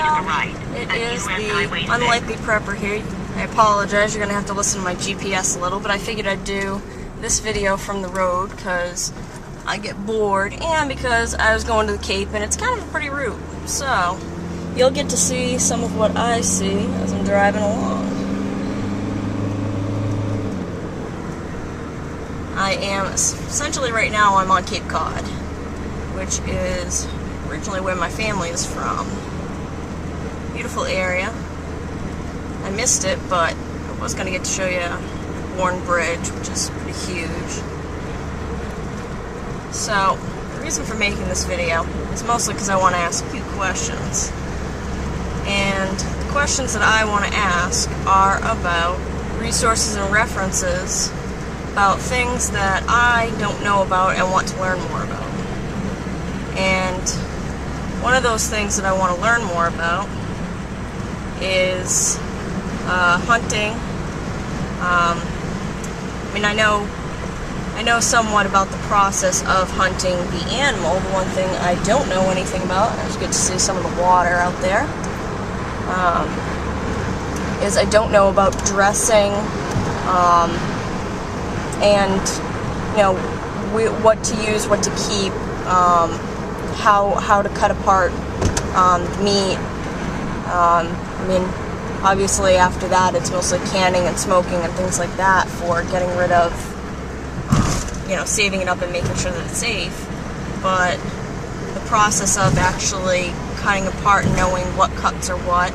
It is the Unlikely Prepper here. I apologize, you're going to have to listen to my GPS a little, but I figured I'd do this video from the road because I get bored and because I was going to the Cape and it's kind of a pretty route. So, you'll get to see some of what I see as I'm driving along. I am, essentially right now I'm on Cape Cod, which is originally where my family is from. Beautiful area. I missed it, but I was going to get to show you Bourne Bridge, which is pretty huge. So, the reason for making this video is mostly because I want to ask you questions. And the questions that I want to ask are about resources and references about things that I don't know about and want to learn more about. And one of those things that I want to learn more about is hunting. I mean, I know somewhat about the process of hunting the animal. The one thing I don't know anything about, and it's good to see some of the water out there, is I don't know about dressing, and, you know, what to use, what to keep, how to cut apart meat. I mean, obviously after that it's mostly canning and smoking and things like that for getting rid of, you know, saving it up and making sure that it's safe. But the process of actually cutting apart and knowing what cuts are what,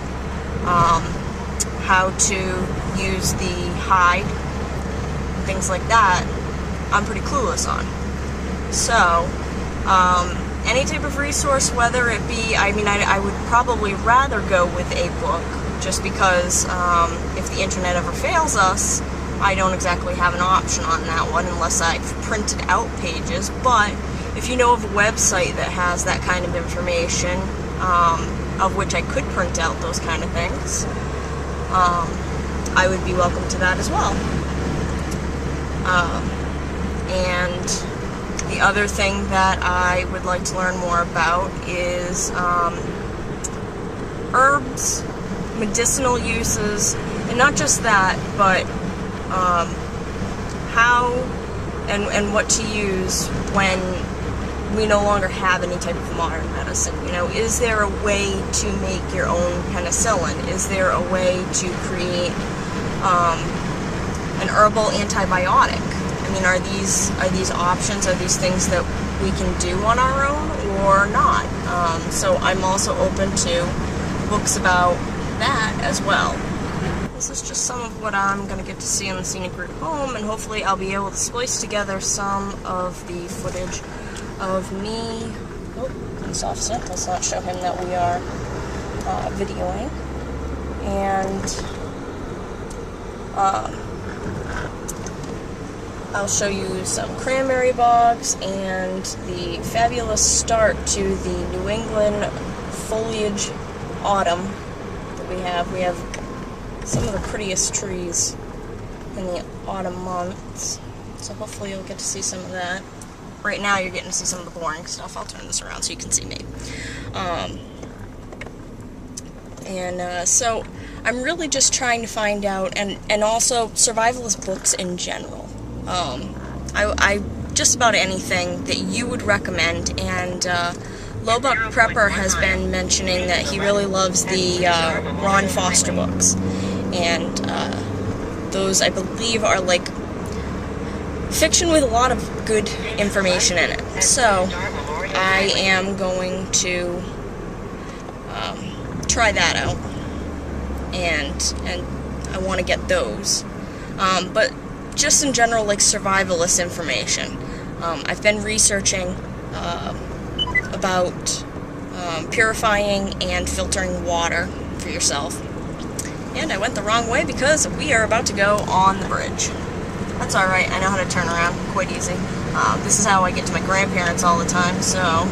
how to use the hide, things like that, I'm pretty clueless on. So, any type of resource, whether it be, I mean, I would probably rather go with a book, just because if the internet ever fails us, I don't exactly have an option on that one unless I've printed out pages. But if you know of a website that has that kind of information, of which I could print out those kind of things, I would be welcome to that as well. And the other thing that I would like to learn more about is herbs, medicinal uses, and not just that, but how and what to use when we no longer have any type of modern medicine. You know, is there a way to make your own penicillin? Is there a way to create an herbal antibiotic? I mean, are these options? Are these things that we can do on our own or not? So I'm also open to books about that as well. This is just some of what I'm going to get to see on the scenic route home, and hopefully I'll be able to splice together some of the footage of me. Oh, police officer, let's not show him that we are videoing. And I'll show you some cranberry bogs and the fabulous start to the New England foliage autumn that we have. We have some of the prettiest trees in the autumn months, so hopefully you'll get to see some of that. Right now you're getting to see some of the boring stuff. I'll turn this around so you can see me. So I'm really just trying to find out, and also survivalist books in general. I just about anything that you would recommend, and TheUnlikelyPrepper has been mentioning that he really loves the Ron Foster books, and those, I believe, are like fiction with a lot of good information in it. So I am going to try that out, and I want to get those. But just in general, like survivalist information. I've been researching about purifying and filtering water for yourself. And I went the wrong way because we are about to go on the bridge. That's alright, I know how to turn around quite easy. This is how I get to my grandparents all the time, so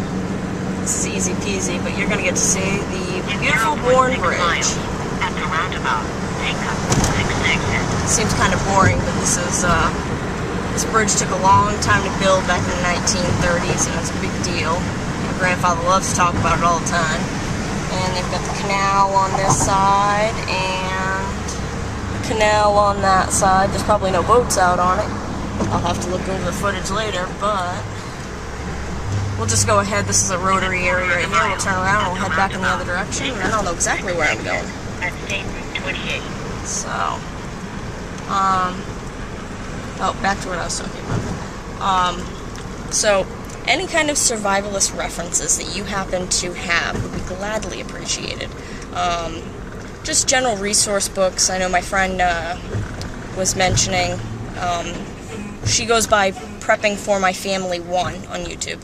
this is easy peasy, but you're going to get to see the beautiful Bourne Bridge. Seems kind of boring, but this bridge took a long time to build back in the 1930s, and it's a big deal. My grandfather loves to talk about it all the time. And they've got the canal on this side and the canal on that side. There's probably no boats out on it. I'll have to look over the footage later, but we'll just go ahead. This is a rotary area right here. We'll turn around and we'll head back in the other direction, and then I'll know exactly where I'm going. So, oh, back to what I was talking about. So, any kind of survivalist references that you happen to have would be gladly appreciated. Just general resource books. I know my friend was mentioning, she goes by Prepping for My Family 1 on YouTube.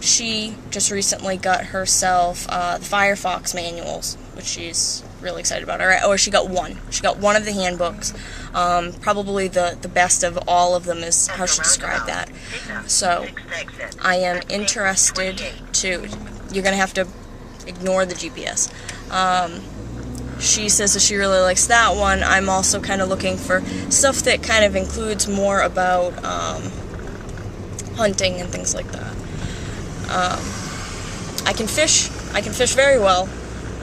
She just recently got herself the Firefox manuals, which she's really excited about. Or she got one. She got one of the handbooks. Probably the best of all of them is how she described that. So, I am interested to... You're going to have to ignore the GPS. She says that she really likes that one. I'm also kind of looking for stuff that kind of includes more about hunting and things like that. I can fish very well,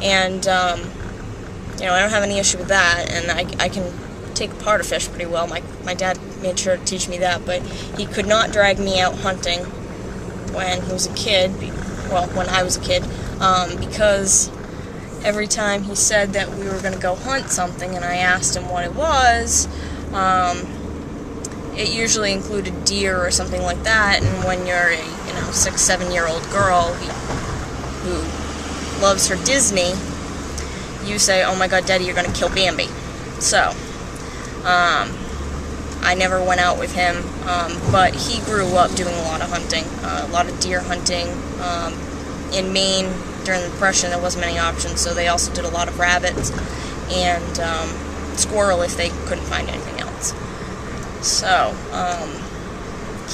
and you know, I don't have any issue with that, and I can take apart a fish pretty well. My dad made sure to teach me that, but he could not drag me out hunting when he was a kid, well, when I was a kid, because every time he said that we were going to go hunt something and I asked him what it was, it usually included deer or something like that, and when you're a 6-7-year-old girl who loves her Disney, you say, oh my god, Daddy, you're going to kill Bambi. So, I never went out with him, but he grew up doing a lot of hunting, a lot of deer hunting. In Maine, during the Depression, there wasn't many options, so they also did a lot of rabbits and squirrel if they couldn't find anything else. So,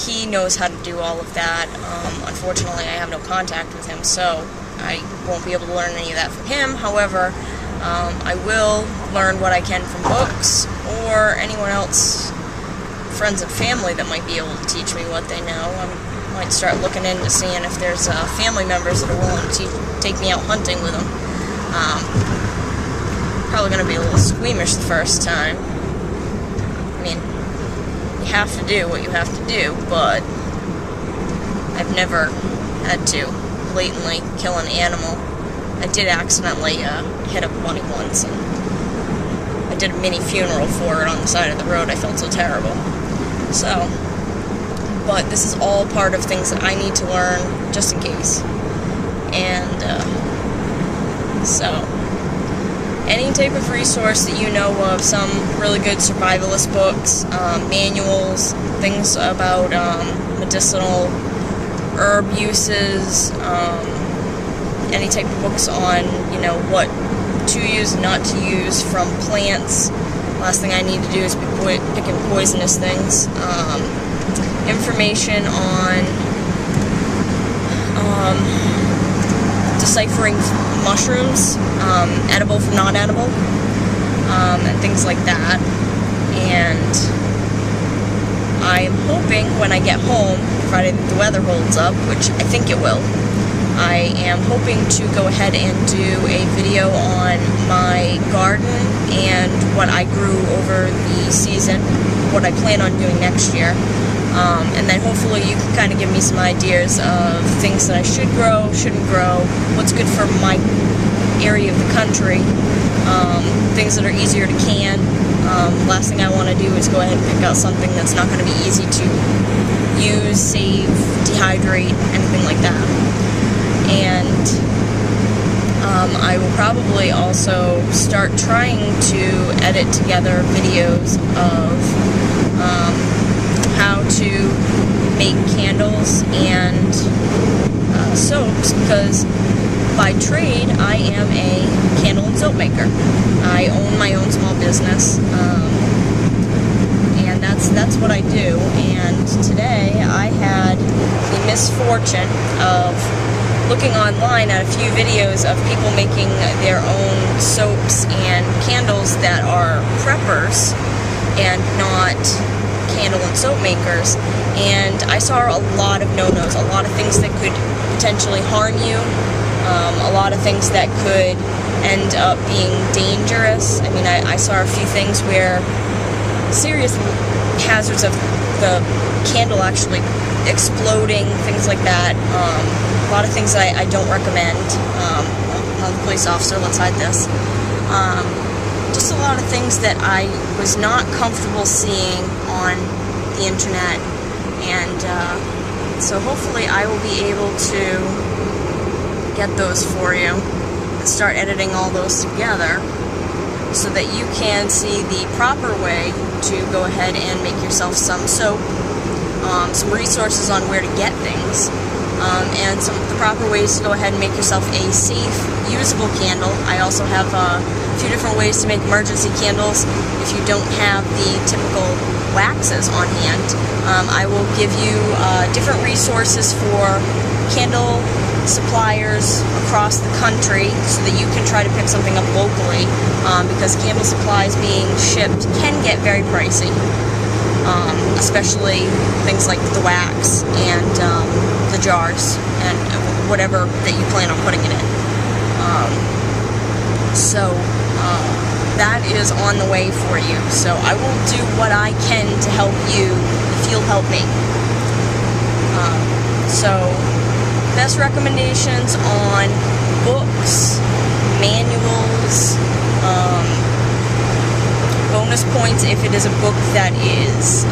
he knows how to do all of that. Unfortunately, I have no contact with him, so I won't be able to learn any of that from him. However, I will learn what I can from books or anyone else, friends and family that might be able to teach me what they know. I might start looking into seeing if there's family members that are willing to take me out hunting with them. Probably going to be a little squeamish the first time. I mean, you have to do what you have to do, but I've never had to blatantly kill an animal. I did accidentally hit a bunny once, and I did a mini funeral for it on the side of the road. I felt so terrible. So, but this is all part of things that I need to learn just in case. And so, any type of resource that you know of, some really good survivalist books, manuals, things about medicinal herb uses, any type of books on, what to use and not to use from plants. Last thing I need to do is be picking poisonous things. Information on deciphering mushrooms, edible from non-edible, and things like that. And I am hoping when I get home, provided the weather holds up, which I think it will, I am hoping to go ahead and do a video on my garden and what I grew over the season, what I plan on doing next year. And then hopefully you can kind of give me some ideas of things that I should grow, shouldn't grow, what's good for my area of the country, things that are easier to can. Last thing I want to do is go ahead and pick out something that's not going to be easy to use, save, dehydrate, anything like that. And I will probably also start trying to edit together videos of how to make candles and soaps, because by trade I am a candle and soap maker. I own my own small business, and that's what I do. And today I had the misfortune of looking online at a few videos of people making their own soaps and candles that are preppers and not candle and soap makers, and I saw a lot of no-nos, a lot of things that could potentially harm you, a lot of things that could end up being dangerous. I mean, I saw a few things where serious hazards of the candle actually exploding, things like that. A lot of things that I don't recommend. I'm a police officer, let's hide this. Just a lot of things that I was not comfortable seeing on the internet, and so hopefully I will be able to get those for you and start editing all those together so that you can see the proper way to go ahead and make yourself some soap, some resources on where to get things, and some of the proper ways to go ahead and make yourself a safe, usable candle. I also have a few different ways to make emergency candles if you don't have the typical waxes on hand. I will give you different resources for candle suppliers across the country so that you can try to pick something up locally, because candle supplies being shipped can get very pricey, especially things like the wax and the jars and whatever that you plan on putting it in. So that is on the way for you. So I will do what I can to help you if you'll help me. So best recommendations on books, manuals, bonus points if it is a book that is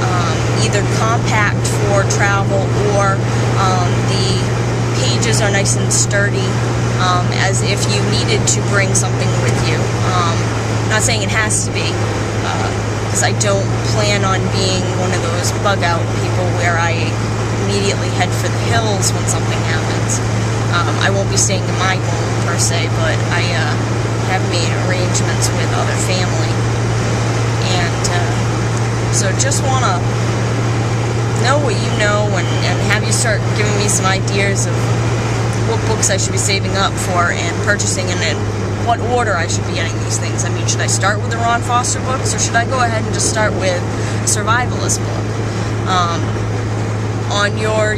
either compact for travel or the pages are nice and sturdy, as if you needed to bring something with you. Not saying it has to be, because I don't plan on being one of those bug-out people where I immediately head for the hills when something happens. I won't be staying in my home per se, but I have made arrangements with other family, and so just want to know what you know and have you start giving me some ideas of what books I should be saving up for and purchasing, and in what order I should be getting these things. I mean, should I start with the Ron Foster books, or should I go ahead and just start with a survivalist book? On your,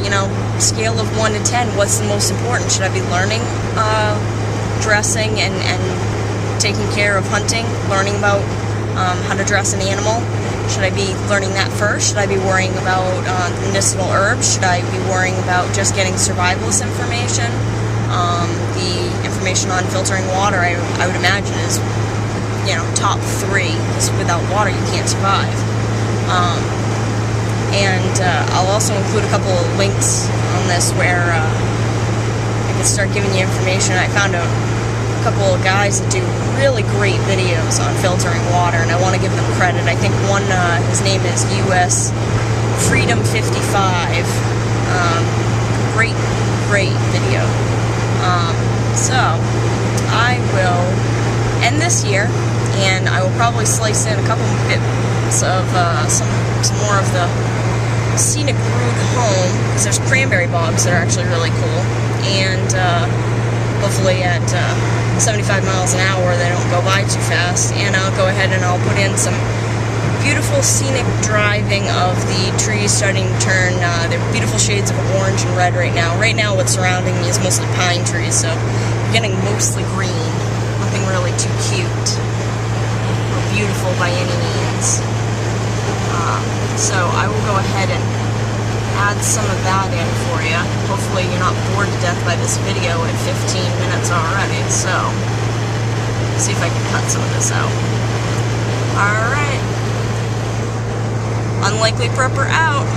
scale of 1 to 10, what's the most important? Should I be learning dressing and taking care of hunting, learning about how to dress an animal? Should I be learning that first? Should I be worrying about medicinal herbs? Should I be worrying about just getting survivalist information? The information on filtering water, I would imagine, is, top 3. Because without water, you can't survive. And I'll also include a couple of links on this where I can start giving you information. I found a couple of guys that do really great videos on filtering water, and I want to give them credit. I think one, his name is US Freedom 55. Great video. So I will end this here, and I will probably slice in a couple bits of some more of the scenic route home, because there's cranberry bogs that are actually really cool, and hopefully at 75 miles an hour they don't go by too fast. And I'll go ahead and I'll put in some beautiful scenic driving of the trees starting to turn. They're beautiful shades of orange and red right now. Right now what's surrounding me is mostly pine trees, so you're getting mostly green. Nothing really too cute or beautiful by any means. So I will go ahead and add some of that in for you. Hopefully you're not bored to death by this video at 15 minutes already, so see if I can cut some of this out. Alright. Unlikely Prepper out.